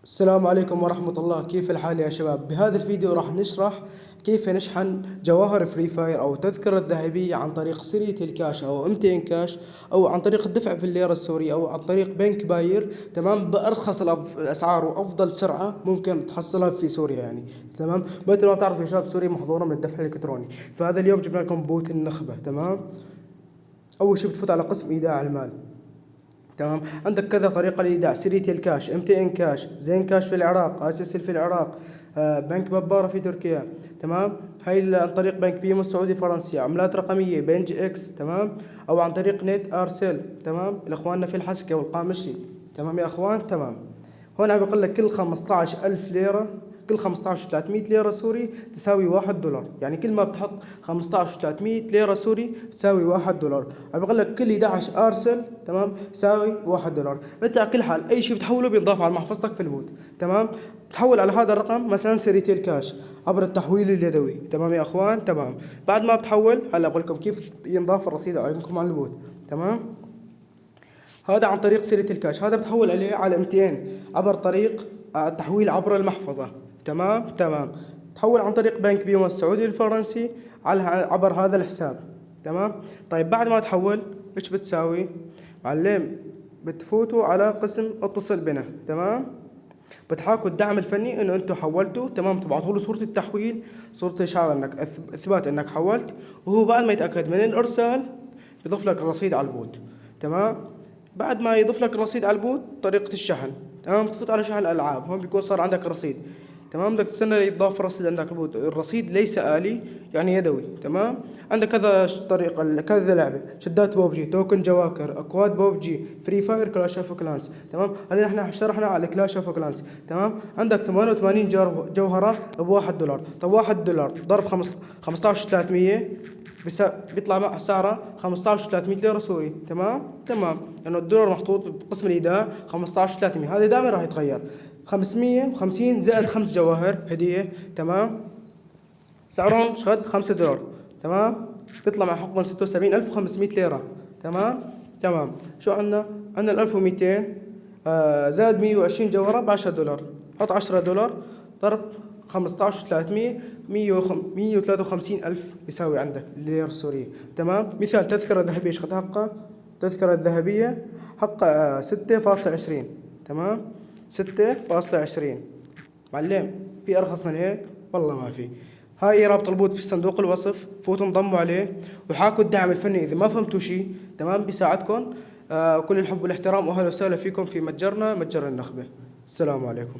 السلام عليكم ورحمة الله. كيف الحال يا شباب؟ بهذا الفيديو راح نشرح كيف نشحن جواهر فري فاير او تذكرة ذهبية عن طريق سرية الكاش او MTN كاش او عن طريق الدفع في الليرة السورية او عن طريق بنك باير، تمام، بارخص الاسعار وافضل سرعة ممكن تحصلها في سوريا يعني. تمام، مثل ما تعرفوا يا شباب سوريا محظورة من الدفع الالكتروني، فهذا اليوم جبنا لكم بوت النخبة. تمام، اول شيء بتفوت على قسم ايداع المال. تمام، عندك كذا طريقة للإيداع: سرية الكاش، MTN كاش، زين كاش في العراق، اسسل في العراق، بنك ببارة في تركيا. تمام، هاي عن طريق بنك بيمو السعودي الفرنسي، عملات رقمية بنج اكس. تمام، او عن طريق نت ارسل. تمام، لاخواننا في الحسكة والقامشلي. تمام يا اخوان. تمام، هون عم بيقول لك كل 15000 ليرة، كل 15 300 ليرة سوري تساوي $1، يعني كل ما بتحط 15 300 ليرة سوري تساوي $1. عم بقول لك كل 11 ارسل، تمام، يساوي $1. انت على كل حال اي شيء بتحوله بينضاف على محفظتك في البوت. تمام، بتحول على هذا الرقم مثلا سريتيل كاش عبر التحويل اليدوي. تمام يا اخوان. تمام، بعد ما بتحول هلا بقول لكم كيف ينضاف الرصيد عليكم على البوت. تمام، هذا عن طريق سيرة الكاش، هذا بتحول عليه على 200 عبر طريق التحويل عبر المحفظة. تمام، تحول عن طريق بنك بيمو السعودي الفرنسي على عبر هذا الحساب. تمام، طيب بعد ما تحول ايش بتساوي معلم؟ بتفوتوا على قسم اتصل بنا. تمام، بتحاكوا الدعم الفني انه انتم حولتوا. تمام، تبعثوا له صورة التحويل، صورة اشارة انك اثبات انك حولت، وهو بعد ما يتأكد من الارسال يضيف لك الرصيد على البوت. تمام، بعد ما يضيف لك الرصيد على البوت طريقة الشحن. تمام، تفوت على شحن الألعاب، هون بيكون صار عندك الرصيد. تمام، بدك تستنى يتضاف الرصيد عندك البوت. الرصيد ليس آلي، يعني يدوي. تمام، عندك كذا طريقة، كذا لعبة: شدات بوبجي، توكن جواكر، أكواد بوبجي، فري فاير، كلاش اوف كلانس. تمام، هلا نحن شرحنا على كلاش اوف كلانس. تمام، عندك 88 جوهرة ب$1. طب $1 ضرب 15 300 بيطلع مع سعره 15 300 ليرة سوري. تمام، لأنه الدولار محطوط بقسم الإيداع 15 300، هذا دائما راح يتغير. 550 زائد 5 جواهر هدية. تمام، سعرهم شغد $5. تمام، بيطلع مع حقهم 76500 ليرة. تمام، شو عندنا 1200 زائد 120 جوهرة ب$10. حط $10 ضرب 15 300، 153 ألف بيساوي عندك الليرة السورية. تمام، مثال تذكرة ذهبية ايش قد حقها؟ تذكرة ذهبية حقها 6.20. تمام، 6.20. معلم، في أرخص من هيك؟ والله ما في. هاي رابط البوت في صندوق الوصف، فوتوا انضموا عليه وحاكوا الدعم الفني إذا ما فهمتوا شيء. تمام، بيساعدكم. كل الحب والاحترام، وأهلا وسهلا فيكم في متجرنا، متجر النخبة. السلام عليكم.